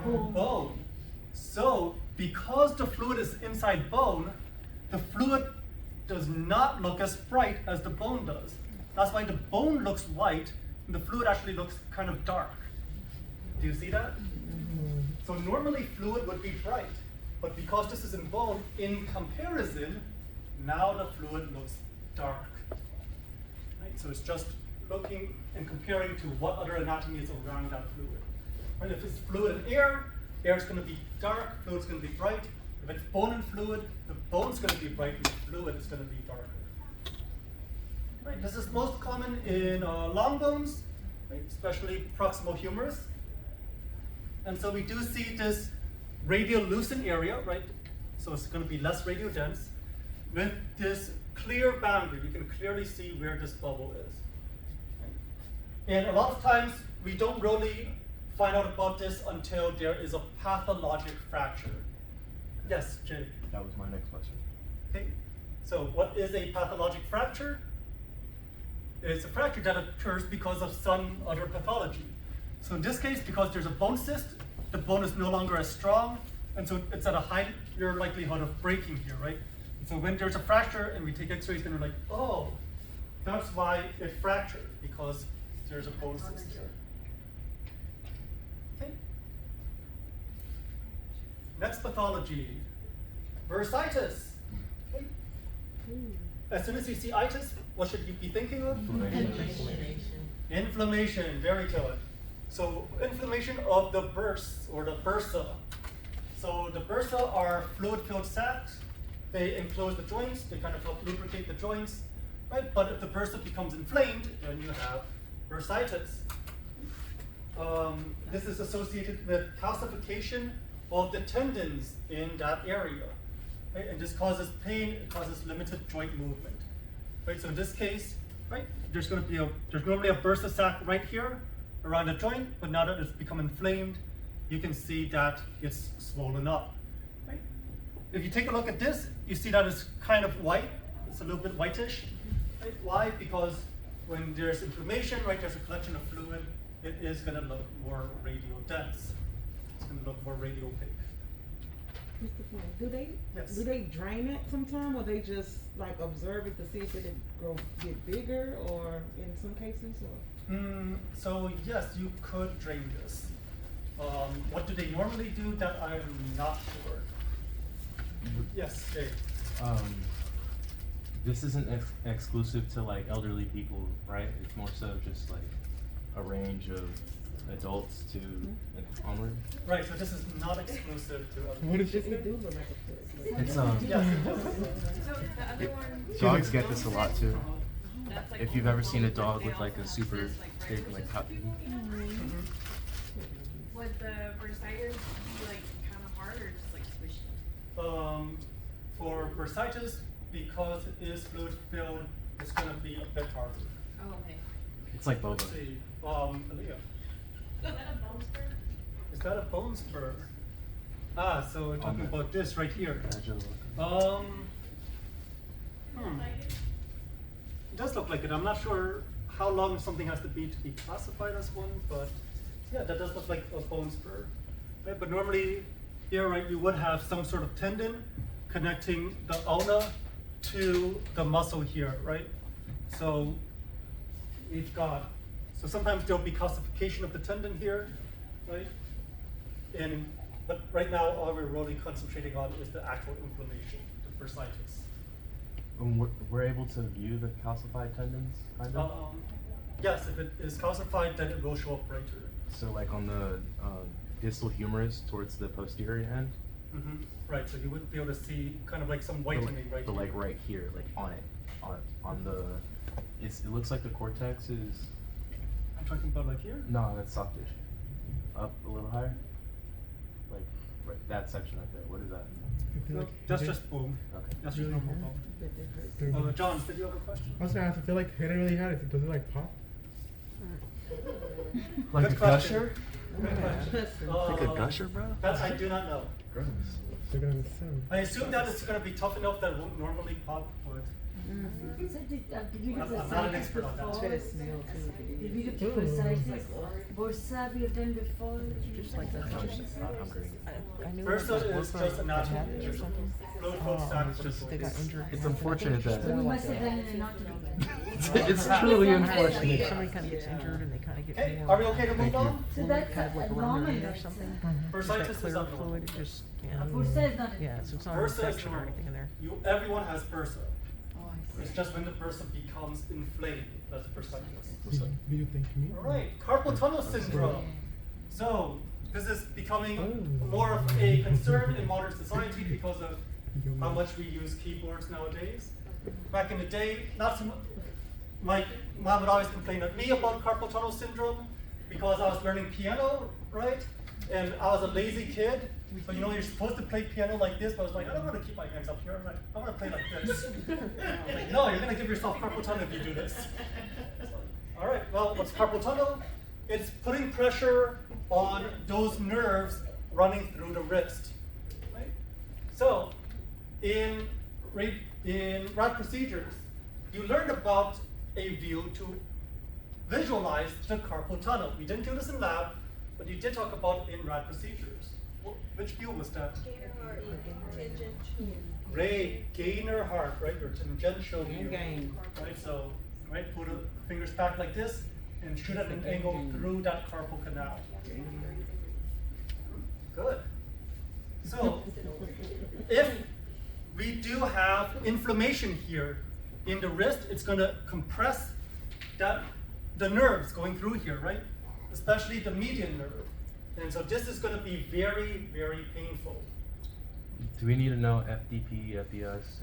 Bone. So, because the fluid is inside bone, the fluid does not look as bright as the bone does. That's why the bone looks white and the fluid actually looks kind of dark. Do you see that? So normally fluid would be bright, but because this is in bone, in comparison, now the fluid looks dark. Right? So it's just looking and comparing to what other anatomy is around that fluid. Right? If it's fluid and air is going to be dark, fluid's going to be bright. If it's bone and fluid, the bone's going to be bright and the fluid is going to be darker. Right? This is most common in long bones, right? Especially proximal humerus. And so we do see this radiolucent area, right? So it's going to be less radiodense with this clear boundary. You can clearly see where this bubble is. And a lot of times we don't really find out about this until there is a pathologic fracture. Yes, Jay? That was my next question. Okay, so what is a pathologic fracture? It's a fracture that occurs because of some other pathology. So in this case, because there's a bone cyst, the bone is no longer as strong, and so it's at a higher likelihood of breaking here, right? And so when there's a fracture and we take x-rays, then we're like, oh, that's why it fractured, because there's a bone cyst here. Okay. Next pathology, bursitis. Okay. As soon as you see itis, what should you be thinking of? Inflammation, very good. So inflammation of the bursa or the bursa. So the bursa are fluid-filled sacs. They enclose the joints. They kind of help lubricate the joints, right? But if the bursa becomes inflamed, then you have bursitis. This is associated with calcification of the tendons in that area, right? And this causes pain. It causes limited joint movement, right? So in this case, right, there's normally a bursa sac right here around the joint, but now that it's become inflamed, you can see that it's swollen up. Right? If you take a look at this, you see that it's kind of white. It's a little bit whitish. Right? Why? Because when there's inflammation, right, there's a collection of fluid, it is going to look more radiodense. It's going to look more radiopaque. Mr. Phung, Yes. do they drain it sometime, or they just like observe it to see if it get bigger, or in some cases, or? So yes, you could drain this. What do they normally do? That I'm not sure. Yes, Dave. This isn't exclusive to like elderly people, right? It's more so just like a range of adults to onward. Right. So this is not exclusive to other. What if it do look like a foot? It's Yes, it does. So the other one, dogs get this a lot too. that's like If you've ever seen a dog with like a super big like puppy. would the bursitis be like kind of hard or just like squishy? For bursitis, because it is fluid filled, it's going to be a bit harder. Oh, okay. It's like boba. Let's see. Aaliyah, Is that a bone spur? is that a bone spur? Ah, so we're talking about this right here. It does look like it. I'm not sure how long something has to be classified as one, but yeah, that does look like a bone spur. Right? But normally here, right, you would have some sort of tendon connecting the ulna to the muscle here, right? So we've got, so sometimes there'll be calcification of the tendon here, right? But right now, all we're really concentrating on is the actual inflammation, the bursitis. We're able to view the calcified tendons, kind of? Yes, if it is calcified, then it will show up brighter. So like on the distal humerus towards the posterior end? Right, so you would be able to see kind of like some whitening right But here. like right here, like on it, on the, it looks like the cortex is, I'm talking about like here? no, that's soft tissue. Up a little higher? Like, right, that section right there, what is that? No, that's just bone. Okay. That's just normal bone. John, did you have a question? I was gonna ask, I feel like hitting really hard, does it like pop? Like Good a question. gusher? Good question. Like a gusher, bro? That I do not know. Gross. They're gonna assume. I assume that it's going to be tough enough that it won't normally pop, but So did you do I'm not an bursitis expert on that. It's before? better smell too. Did you do Ooh. bursitis? Bursa have you done before? Just like that. I'm just not hungry. I knew Bursa it was is work just a on natural habits or something. fluid flow stack it's for just- the They got joints. injured. It's and unfortunate I think that- You it's more must like have done a- it not to do that. It's truly unfortunate. Somebody kind of gets injured and they kind of get Okay, more. are we okay to move on? So fluid that's kind of like a around normal their ear or bursa. something. Bursitis Just that is clear abnormal. fluid, it just, yeah. Bursa is not. Yeah, so it's not an Bursa is infection or normal. anything in there. Everyone has bursa. Oh, I It's just when the bursa becomes inflamed, that's bursitis. What's up? Do you think me? All right, carpal tunnel syndrome. So this is becoming Oh. more of a concern in modern society because of how much we use keyboards nowadays. Back in the day, not so much. My mom would always complain at me about carpal tunnel syndrome because I was learning piano, right? And I was a lazy kid. So you know you're supposed to play piano like this, but I was like, I don't want to keep my hands up here. I want to play like this. And I was like, no, you're gonna give yourself carpal tunnel if you do this. All right. Well, what's carpal tunnel? It's putting pressure on those nerves running through the wrist. Right? So, in RAD procedures, you learned about a view to visualize the carpal tunnel. We didn't do this in lab, but you did talk about it in RAD procedures. Which view was that? Great, gainer heart, right? Your tangential view. Gain. Right, so, right, put the fingers back like this and shoot at an angle through that carpal canal. Good. So, if we do have inflammation here in the wrist, it's going to compress the nerves going through here, right? Especially the median nerve. And so this is going to be very, very painful. Do we need to know FDP, FES,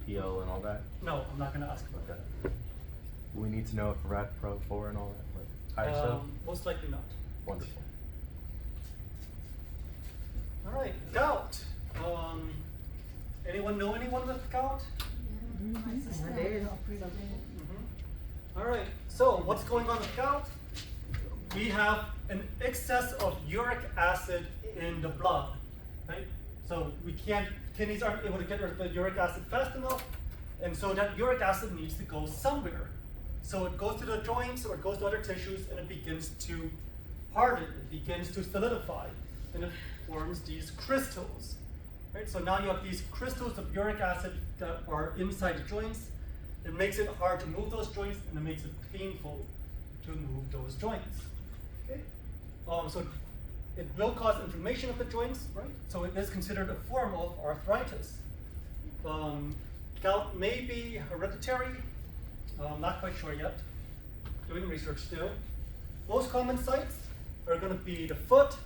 FPL, and all that? No, I'm not going to ask about Okay. that. We need to know for RAD Pro 4 and all that. Like ISO. Most likely not. Wonderful. All right, gout. Anyone know anyone with gout? My sister My had dad. an operation. All right, so what's going on with gout? We have an excess of uric acid in the blood, right? So kidneys aren't able to get rid of the uric acid fast enough, and so that uric acid needs to go somewhere. So it goes to the joints or it goes to other tissues and it begins to harden, it begins to solidify, and it forms these crystals, right? So now you have these crystals of uric acid that are inside the joints. It makes it hard to move those joints and it makes it painful to move those joints. Okay? So it will cause inflammation of the joints, right? So it is considered a form of arthritis. Gout may be hereditary, not quite sure yet. Doing research still. Most common sites are going to be the foot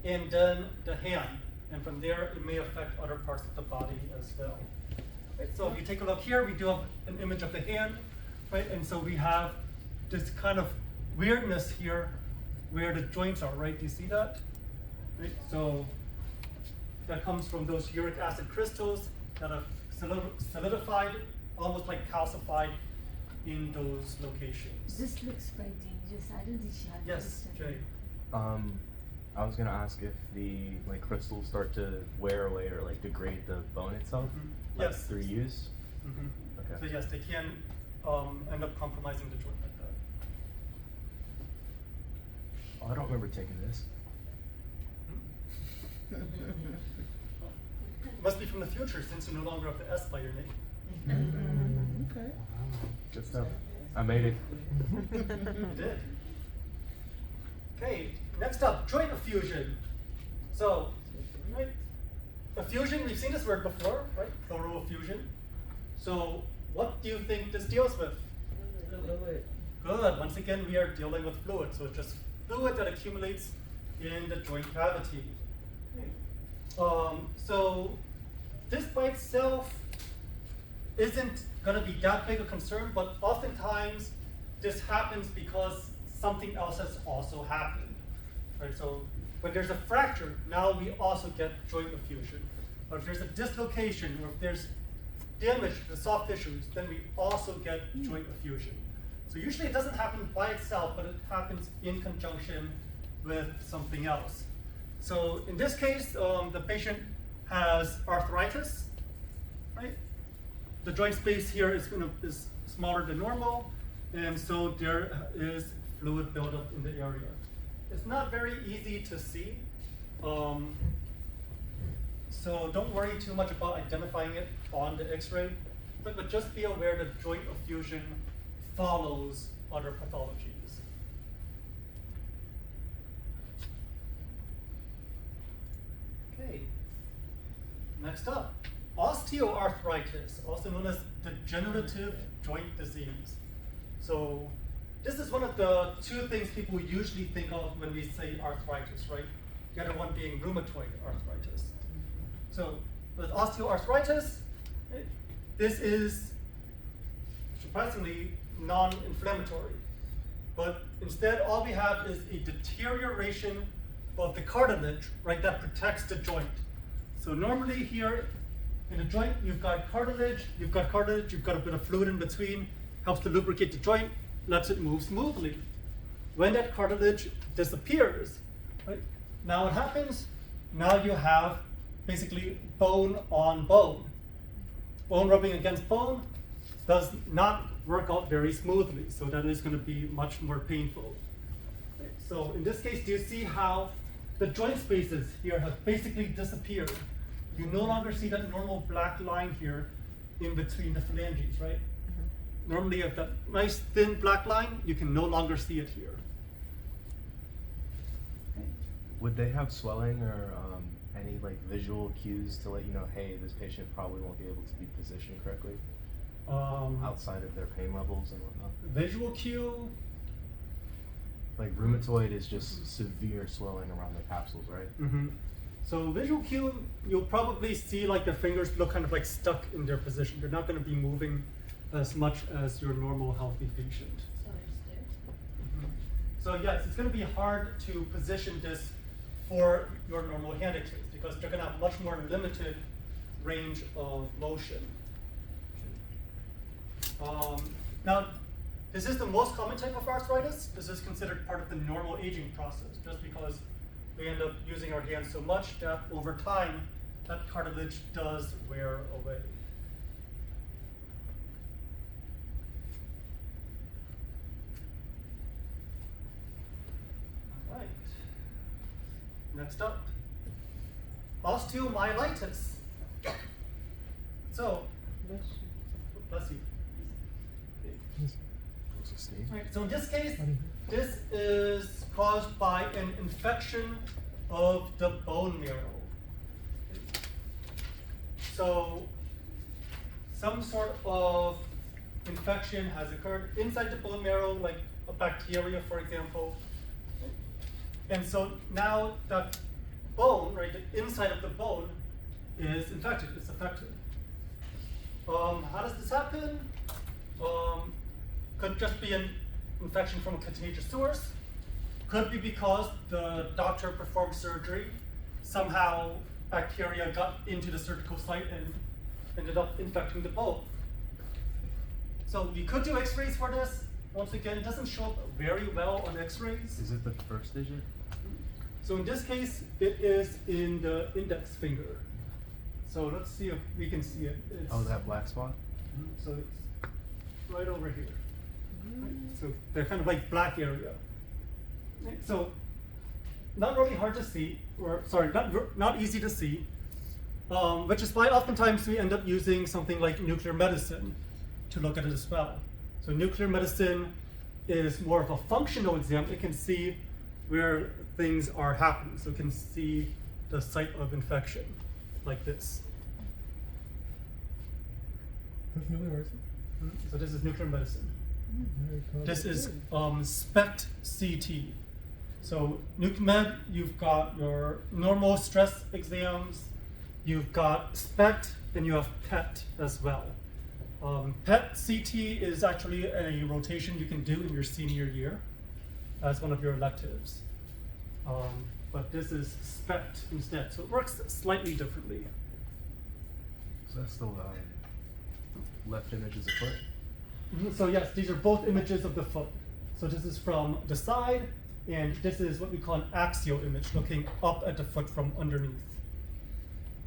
and then the hand. And from there, it may affect other parts of the body as well. Right, so if you take a look here, we do have an image of the hand, right? And so we have this kind of weirdness here where the joints are, right? Do you see that? Right? So that comes from those uric acid crystals that have solidified, almost like calcified in those locations. This looks quite dangerous. I don't think she had Yes, this. Jay. I was gonna ask if the crystals start to wear away or degrade the bone itself, Mhm. like Yes. through use. Mhm. Okay. So yes, they can end up compromising the joint like that. Oh, I don't remember taking this. Must be from the future since you no longer have the S by your name. Okay. Good stuff. I made it. You did. Okay, next up, joint effusion. So, right, effusion, we've seen this word before, right? Pleural effusion. So, what do you think this deals with? Fluid. Good. Once again, we are dealing with fluid. So it's just fluid that accumulates in the joint cavity. So this by itself isn't going to be that big a concern, but oftentimes this happens because something else has also happened. Right? So when there's a fracture, now we also get joint effusion. Or if there's a dislocation, or if there's damage to the soft tissues, then we also get joint effusion. So usually it doesn't happen by itself, but it happens in conjunction with something else. So in this case, the patient has arthritis, right? The joint space here is smaller than normal, and so there is fluid buildup in the area. It's not very easy to see, so don't worry too much about identifying it on the X-ray, but just be aware that joint effusion follows other pathologies. Okay, next up, osteoarthritis, also known as degenerative joint disease. So this is one of the two things people usually think of when we say arthritis, right? The other one being rheumatoid arthritis. So with osteoarthritis, this is surprisingly non-inflammatory, but instead all we have is a deterioration of the cartilage, right, that protects the joint. So normally here in the joint, you've got cartilage, you've got a bit of fluid in between, helps to lubricate the joint, lets it move smoothly. When that cartilage disappears, right, now what happens? Now you have basically bone on bone. Bone rubbing against bone does not work out very smoothly, so that is going to be much more painful. Okay, so in this case, do you see how the joint spaces here have basically disappeared? You no longer see that normal black line here in between the phalanges, right? Normally, if that nice thin black line, you can no longer see it here. Would they have swelling or any like visual cues to let you know, hey, this patient probably won't be able to be positioned correctly outside of their pain levels and whatnot? Visual cue. Like rheumatoid is just severe swelling around the capsules, right? Mm-hmm. So visual cue, you'll probably see like their fingers look kind of like stuck in their position. They're not going to be moving as much as your normal healthy patient. So they're stiff. Mhm. So yes, it's going to be hard to position this for your normal hand X-rays because they're going to have much more limited range of motion. Now, this is the most common type of arthritis. This is considered part of the normal aging process, just because we end up using our hands so much that over time, that cartilage does wear away. All right. Next up, osteomyelitis. So, bless you. Right, so in this case, this is caused by an infection of the bone marrow. So some sort of infection has occurred inside the bone marrow, like a bacteria, for example. And so now that bone, right, the inside of the bone is infected, it's affected. How does this happen? Could just be an infection from a contagious source. Could be because the doctor performed surgery. Somehow bacteria got into the surgical site and ended up infecting the bone. So we could do X-rays for this. Once again, it doesn't show up very well on X-rays. Is it the first digit? So in this case, it is in the index finger. So let's see if we can see it. It's, that black spot? So it's right over here. Right? So they're kind of like black area. So not really hard to see, or sorry, not easy to see, which is why oftentimes we end up using something like nuclear medicine to look at it as well. So nuclear medicine is more of a functional exam. It can see where things are happening. So it can see the site of infection, like this. That's nuclear medicine? So this is nuclear medicine. Very cool. This is SPECT CT. So NucMed, you've got your normal stress exams, you've got SPECT, and you have PET as well. PET CT is actually a rotation you can do in your senior year as one of your electives. But this is SPECT instead, so it works slightly differently. So that's the left image is a foot? So yes, these are both images of the foot. So this is from the side, And this is what we call an axial image, looking up at the foot from underneath.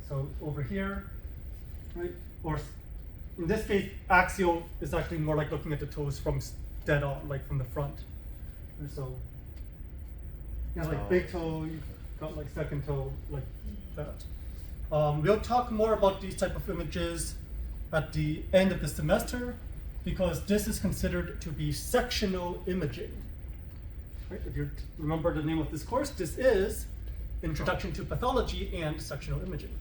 So over here, right? Or in this case, axial is actually more like looking at the toes from dead on, like from the front. And so, you know, like big toe, you've got like second toe, like that. We'll talk more about these type of images at the end of the semester, because this is considered to be sectional imaging. Right? If you remember the name of this course, this is Introduction to Pathology and Sectional Imaging.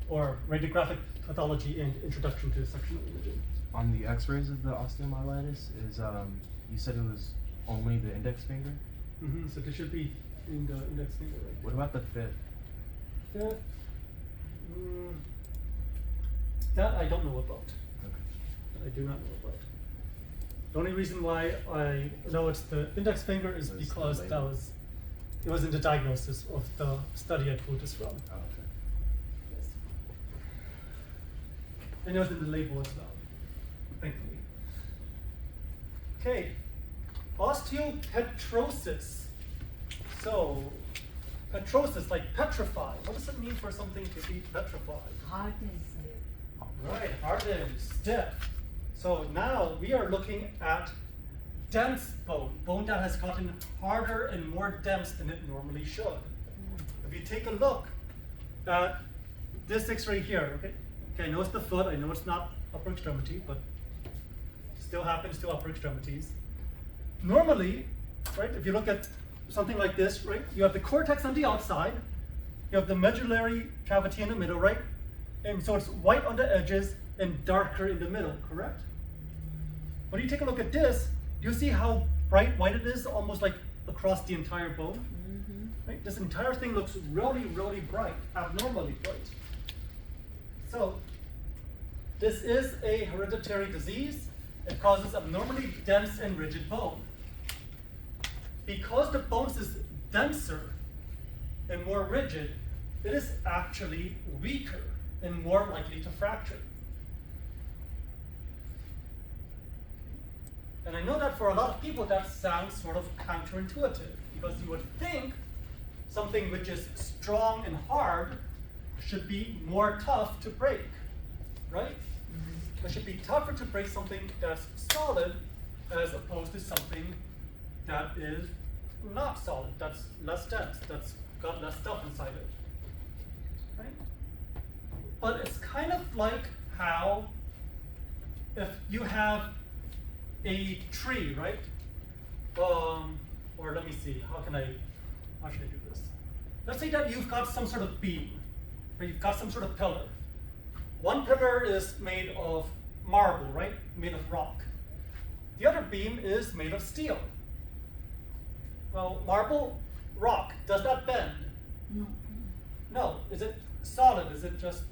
Or Radiographic Pathology and Introduction to Sectional Imaging. On the x-rays of the osteomyelitis, is you said it was only the index finger? Mm-hmm. So this should be in the index finger right What about the fifth? there. Fifth, that I don't know about. Okay. I do not know about. The only reason why I know it's the index finger is Was the because label. it was in the diagnosis of the study I pulled this from. Oh, okay. Yes. And it was in the label as well, thankfully. Okay, osteopetrosis. So, petrosis, like petrify. What does it mean for something to be petrified? Heart is Right, hardened, stiff. So now we are looking at dense bone that has gotten harder and more dense than it normally should. If you take a look at this X-ray here, okay, I know it's the foot, I know it's not upper extremity, but still happens to upper extremities. Normally, right, if you look at something like this, right, you have the cortex on the outside, you have the medullary cavity in the middle, right? And so it's white on the edges and darker in the middle, correct? When you take a look at this, you see how bright white it is, almost like across the entire bone. Right? This entire thing looks really, really bright, abnormally bright. So this is a hereditary disease. It causes abnormally dense and rigid bone. Because the bone is denser and more rigid, it is actually weaker and more likely to fracture. And I know that for a lot of people that sounds sort of counterintuitive, because you would think something which is strong and hard should be more tough to break, right? It should be tougher to break something that's solid as opposed to something that is not solid, that's less dense, that's got less stuff inside it, right? But it's kind of like how if you have a tree, right? Or let me see, how should I do this? Let's say that you've got some sort of beam, or you've got some sort of pillar. One pillar is made of marble, right? Made of rock. The other beam is made of steel. Well, marble, rock, does that bend? no. No. Is it solid? Is it just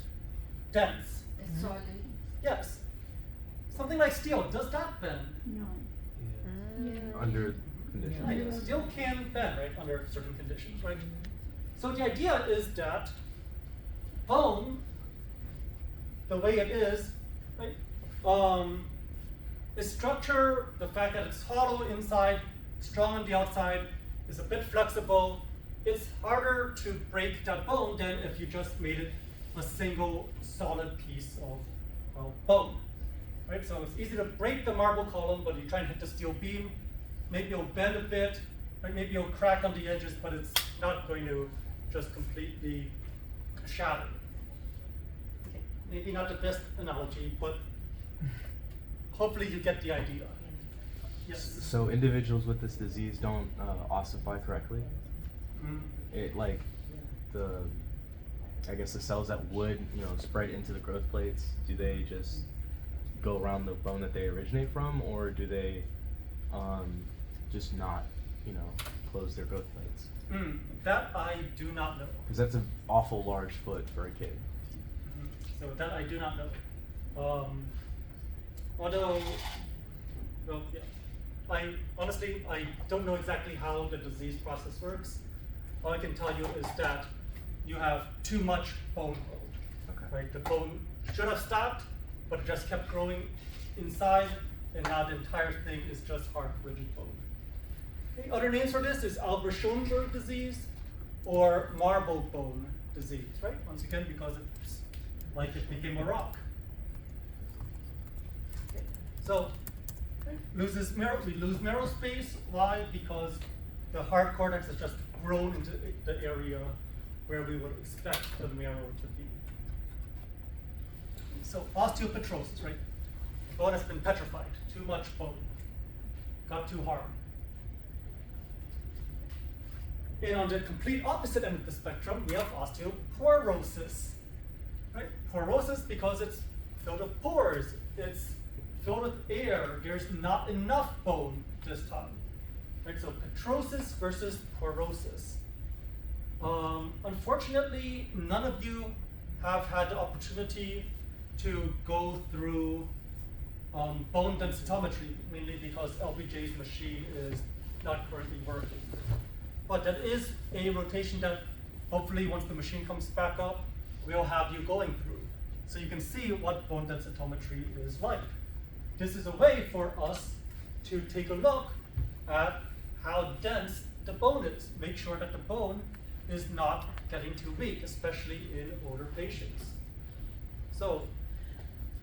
dense? It's solid. Yes. Something like steel, does that bend? No. Under conditions. Right. yes. Steel can bend, right, under certain conditions, right? So the idea is that bone, the way it is, right, its structure, the fact that it's hollow inside, strong on the outside, is a bit flexible. It's harder to break that bone than if you just made it a single solid piece of bone. Right? So it's easy to break the marble column, but you try and hit the steel beam. Maybe it'll bend a bit, right? Maybe it'll crack on the edges, but it's not going to just completely shatter. Maybe not the best analogy, but hopefully you get the idea. Yes. So individuals with this disease don't ossify correctly. Mm. It like I guess the cells that would spread into the growth plates, do they just go around the bone that they originate from, or do they just not close their growth plates? That I do not know. Because that's an awful large foot for a kid. So that I do not know. Although, well, yeah. I don't know exactly how the disease process works. All I can tell you is that you have too much bone growth. Okay. Right? The bone should have stopped, but it just kept growing inside, and now the entire thing is just hard, rigid bone. Okay, other names for this is Albert-Schoenberg disease or marble bone disease, right? Once again, because it's like it became a rock. Okay. So we lose marrow space. Why? Because the hard cortex has just grown into the area where we would expect the marrow to be. So osteopetrosis, right? The bone has been petrified. Too much bone. Got too hard. And on the complete opposite end of the spectrum, we have osteoporosis. Right? Porosis because it's filled with pores. It's filled with air. There's not enough bone this time. Right? So petrosis versus porosis. Unfortunately, none of you have had the opportunity to go through bone densitometry, mainly because LBJ's machine is not currently working. But that is a rotation that hopefully once the machine comes back up, we'll have you going through. So you can see what bone densitometry is like. This is a way for us to take a look at how dense the bone is. Make sure that the bone is not getting too weak, especially in older patients. So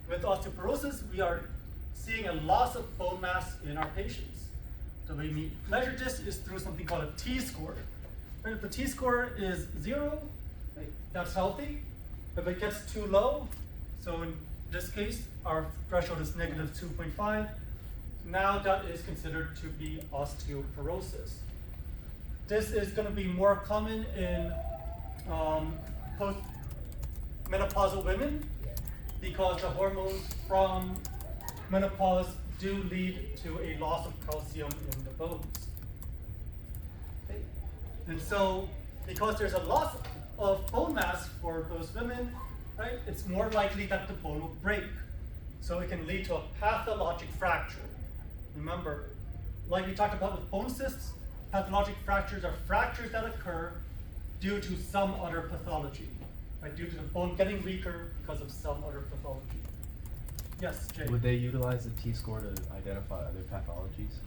with osteoporosis, we are seeing a loss of bone mass in our patients. The way we measure this is through something called a T-score. And if the T-score is 0, that's healthy. If it gets too low, so in this case, our threshold is negative 2.5, now that is considered to be osteoporosis. This is going to be more common in post-menopausal women because the hormones from menopause do lead to a loss of calcium in the bones. Okay. And so, because there's a loss of bone mass for those women, right, it's more likely that the bone will break. So it can lead to a pathologic fracture. Remember, like we talked about with bone cysts, pathologic fractures are fractures that occur due to some other pathology, right? Due to the bone getting weaker because of some other pathology. Yes, Jay? Would they utilize the T-score to identify other pathologies?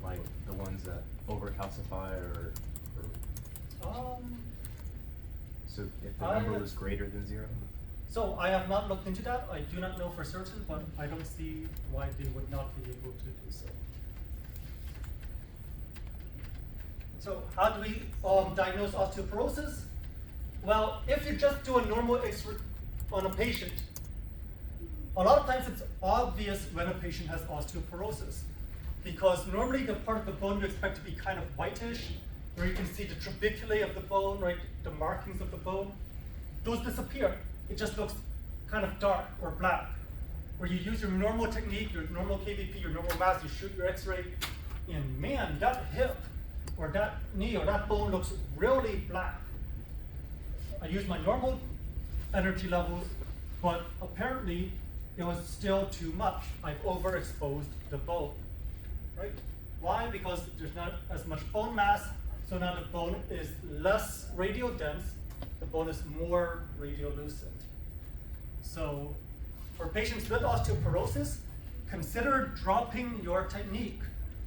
Like the ones that overcalcify or so if the number was greater than 0? So I have not looked into that. I do not know for certain, but I don't see why they would not be able to do so. So how do we diagnose osteoporosis? Well, if you just do a normal X-ray on a patient, a lot of times it's obvious when a patient has osteoporosis because normally the part of the bone you expect to be kind of whitish, where you can see the trabeculae of the bone, right, the markings of the bone, those disappear. It just looks kind of dark or black. Where you use your normal technique, your normal KVP, your normal mass, you shoot your X-ray, and man, that hip or that knee or that bone looks really black. I used my normal energy levels, but apparently it was still too much. I've overexposed the bone, right? Why? Because there's not as much bone mass, so now the bone is less radiodense, the bone is more radiolucent. So for patients with osteoporosis, consider dropping your technique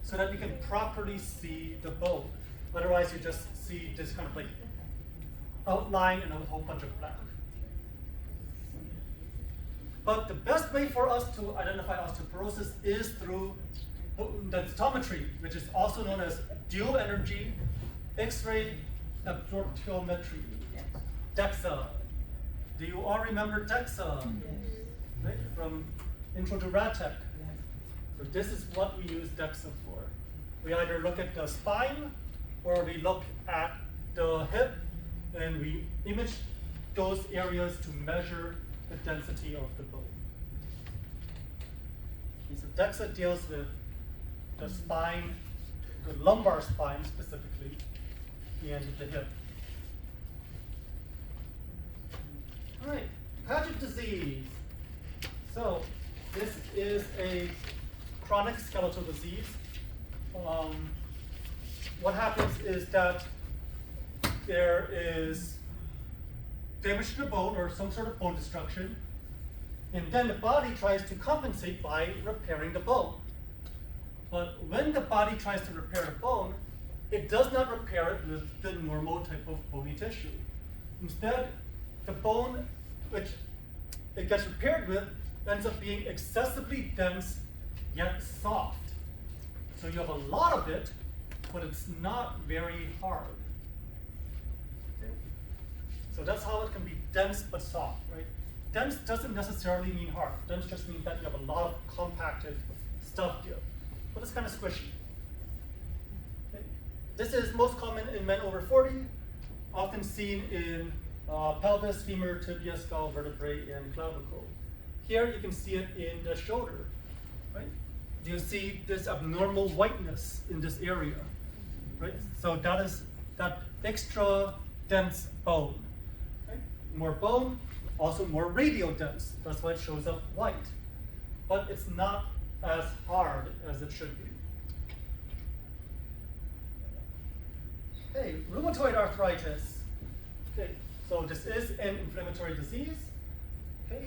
so that you can properly see the bone. Otherwise you just see this kind of like outline and a whole bunch of black. But the best way for us to identify osteoporosis is through densitometry, which is also known as dual energy X-ray absorptiometry, DEXA. Do you all remember DEXA? Right? From Intro to Radtech. So this is what we use DEXA for. We either look at the spine or we look at the hip and we image those areas to measure the density of the bone. So DEXA deals with the spine, the lumbar spine specifically, and the hip. All right, Paget disease. So this is a chronic skeletal disease. What happens is that there is damage to the bone or some sort of bone destruction, and then the body tries to compensate by repairing the bone. But when the body tries to repair the bone, it does not repair it with the normal type of bony tissue. Instead, the bone which it gets repaired with ends up being excessively dense yet soft. So you have a lot of it, but it's not very hard. Okay? So that's how it can be dense but soft, right? Dense doesn't necessarily mean hard. Dense just means that you have a lot of compacted stuff here, but it's kind of squishy. Okay? This is most common in men over 40, often seen in pelvis, femur, tibia, skull, vertebrae, and clavicle. Here you can see it in the shoulder, right? You see this abnormal whiteness in this area, right? So that is that extra dense bone. Right? More bone, also more radial dense. That's why it shows up white. But it's not as hard as it should be. Okay, rheumatoid arthritis. Okay, so this is an inflammatory disease. Okay,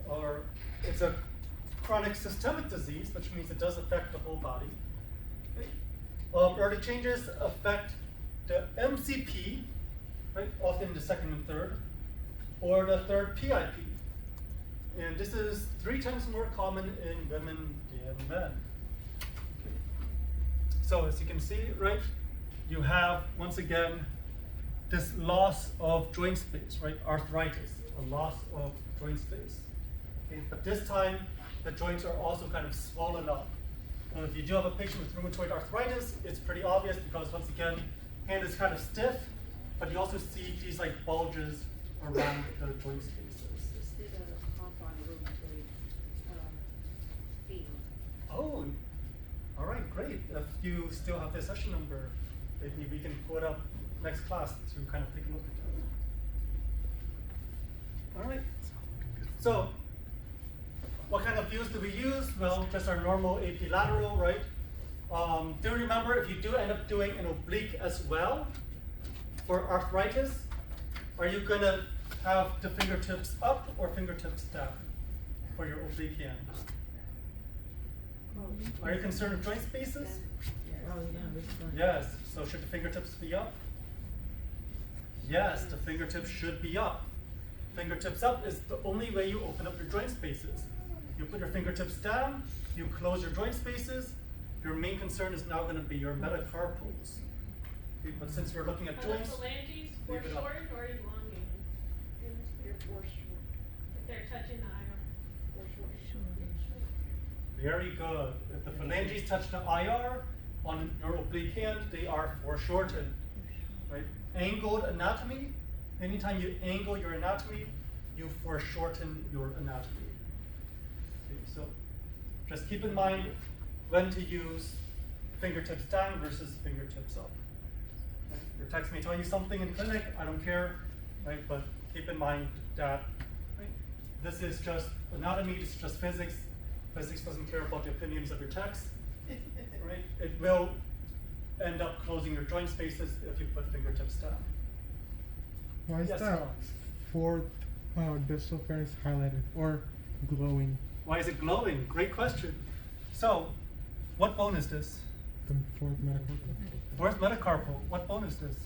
or it's a chronic systemic disease, which means it does affect the whole body. Okay. Early changes affect the MCP, right, often the second and third, or the third PIP. And this is 3 times more common in women than men. Okay. So as you can see, right, you have, once again, this loss of joint space, right, arthritis, a loss of joint space. Okay. But this time, the joints are also kind of swollen up. So if you do have a patient with rheumatoid arthritis, it's pretty obvious because once again, hand is kind of stiff, but you also see these like bulges around the joint spaces. Is it a compound rheumatoid fever? Oh, all right, great. If you still have the session number, maybe we can put up next class to kind of take a look at that. All right. So, what kind of views do we use? Well, just our normal AP lateral, right? Do remember, if you do end up doing an oblique as well for arthritis, are you gonna have the fingertips up or fingertips down for your oblique hand? Are you concerned with joint spaces? Oh, yeah, this one. Yes, so should the fingertips be up? Yes, the fingertips should be up. Fingertips up is the only way you open up your joint spaces. You put your fingertips down, you close your joint spaces, your main concern is now going to be your metacarpals. Okay, but since we're looking at Are joints, the phalanges leave it up. foreshortened or elongated? They're foreshortened. If they're touching the IR. Very good. If the phalanges touch the IR on your oblique hand, they are foreshortened. Right? Angled anatomy, anytime you angle your anatomy, you foreshorten your anatomy. Okay, so just keep in mind when to use fingertips down versus fingertips up. Right? Your text may tell you something in clinic, I don't care, right? But keep in mind that right, this is just anatomy, it's just physics. Physics doesn't care about the opinions of your text, right? It will end up closing your joint spaces if you put fingertips down. Why is Yes, that Ron. fourth distal phalanx highlighted or glowing? Why is it glowing? Great question. So, what bone is this? The fourth metacarpal. Fourth metacarpal. What bone is this?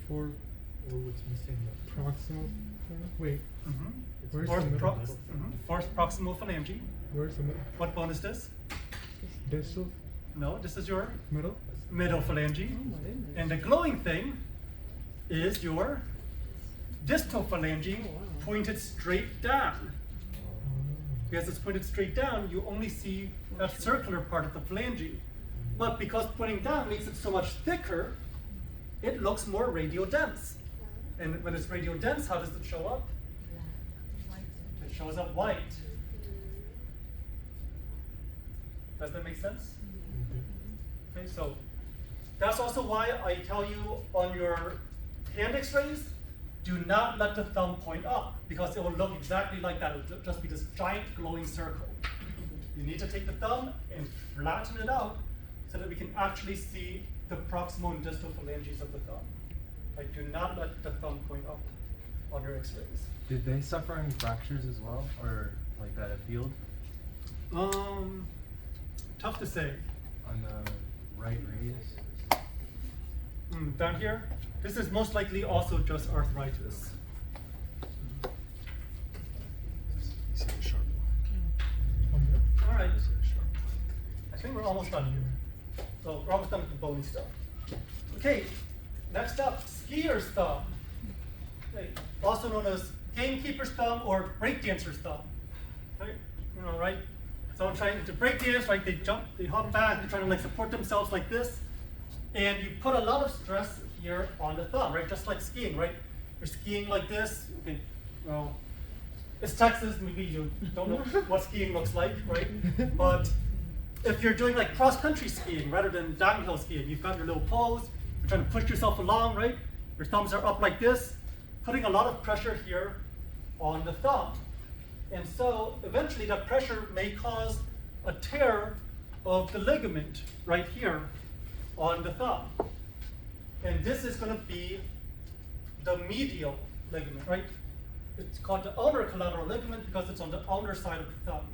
Fourth Or what's missing? proximal. Wait, Mm-hmm. where's Fourth, the middle? fourth proximal phalange. Where's the middle? What bone is this? Distal No, this is your middle. middle phalange. Oh, my goodness. And the glowing thing is your distal phalange pointed straight down. Because it's pointed straight down, you only see that circular part of the phalange. But because pointing down makes it so much thicker, it looks more radial dense. And when it's radial dense, how does it show up? It shows up white. Does that make sense? Okay, so that's also why I tell you on your hand x-rays, do not let the thumb point up because it will look exactly like that. It'll just be this giant glowing circle. You need to take the thumb and flatten it out so that we can actually see the proximal and distal phalanges of the thumb. Like, do not let the thumb point up on your x-rays. Did they suffer any fractures as well, or like that have healed Tough to say. on the right radius? Down here, this is most likely also just arthritis. You see the sharp On there? All right, line? I think we're almost done here. So we're almost done with the bony stuff. Okay, next up, skier's thumb. Okay, also known as gamekeeper's thumb or breakdancer's thumb. Right? You know, right? Someone trying to break dance, right? They jump, they hop back, they try to like support themselves like this. And you put a lot of stress here on the thumb, right? Just like skiing, right? You're skiing like this. Okay, well, it's Texas, maybe you don't know what skiing looks like, right? But if you're doing like cross-country skiing rather than downhill skiing, you've got your little pose, you're trying to push yourself along, right? Your thumbs are up like this, putting a lot of pressure here on the thumb. And so eventually that pressure may cause a tear of the ligament right here on the thumb. And this is going to be the medial ligament, right? It's called the ulnar collateral ligament because it's on the ulnar side of the thumb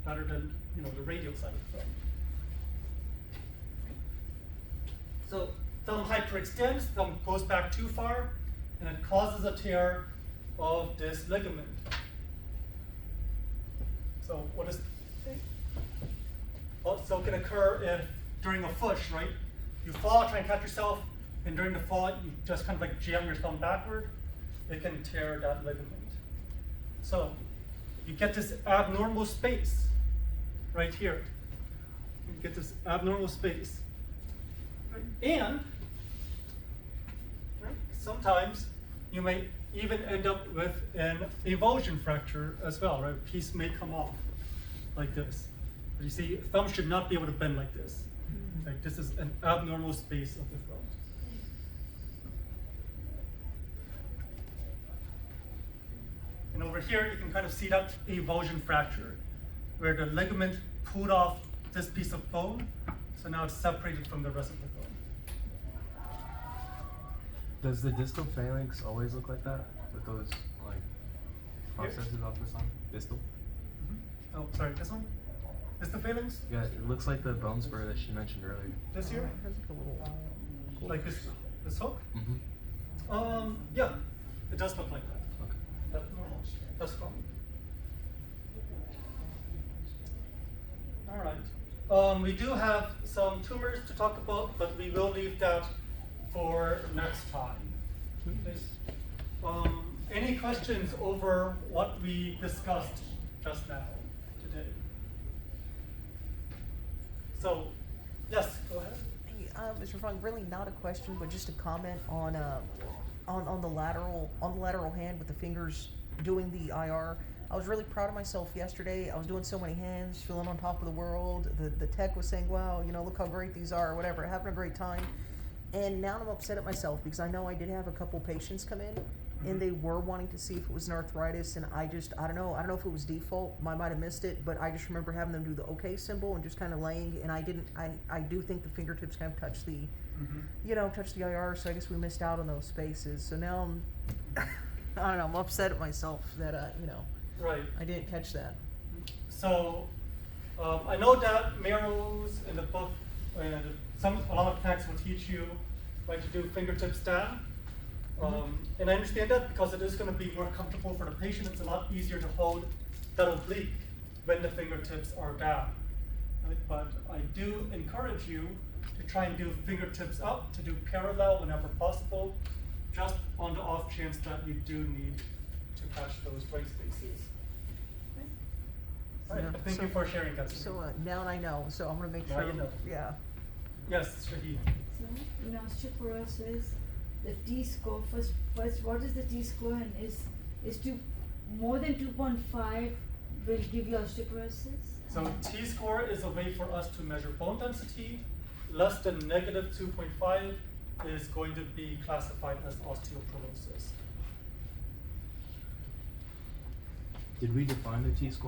rather than, you know, the radial side of the thumb. So thumb hyperextends, thumb goes back too far, and it causes a tear of this ligament. So what is also can occur if during a push, right? You fall, try and catch yourself, and during the fall, you just kind of like jam your thumb backward. It can tear that ligament. So you get this abnormal space right here. You get this abnormal space. Right? And right, sometimes you may even end up with an avulsion fracture as well, right? A piece may come off like this. But you see, thumb should not be able to bend like this. Right? This is an abnormal space of the thumb. And over here, you can kind of see that avulsion fracture, where the ligament pulled off this piece of bone, so now it's separated from the rest of the bone. Does the distal phalanx always look like that with those like processes off the side? Distal? Oh, sorry, this one? Is the phalanx? Yeah, it looks like the bone spur that she mentioned earlier. This here? It has like a little. Like this hook? Mm-hmm. Yeah, it does look like that. Okay. That's common. All right. We do have some tumors to talk about, but we will leave that for next time. Okay. Any questions over what we discussed just now today? So, yes, go ahead. Hey, Mr. Fung, really not a question, but just a comment on the lateral hand with the fingers doing the IR. I was really proud of myself yesterday. I was doing so many hands, feeling on top of the world. The tech was saying, wow, you know, look how great these are, or whatever, having a great time. And now I'm upset at myself because I know I did have a couple patients come in and they were wanting to see if it was an arthritis, and I don't know if it was default, I might have missed it, but I just remember having them do the OK symbol and just kind of laying, and I do think the fingertips kind of touch the, touch the IR, so I guess we missed out on those spaces. So now I don't know, I'm upset at myself that, Right. I didn't catch that. So, I know that Merrill's in the book, and a lot of texts will teach you, right, to do fingertips down. And I understand that because it is going to be more comfortable for the patient. It's a lot easier to hold that oblique when the fingertips are down. Right? But I do encourage you to try and do fingertips up, to do parallel whenever possible, just on the off chance that you do need to catch those joint spaces. All right, Yeah, thank you for sharing that. So now I know, so I'm gonna make Now sure, you know. yeah. Yes, Shahid. So in osteoporosis, the T-score, first, what is the T-score, and is more than 2.5 will give you osteoporosis? So T-score is a way for us to measure bone density. Less than negative 2.5 is going to be classified as osteoporosis. Did we define the T-score?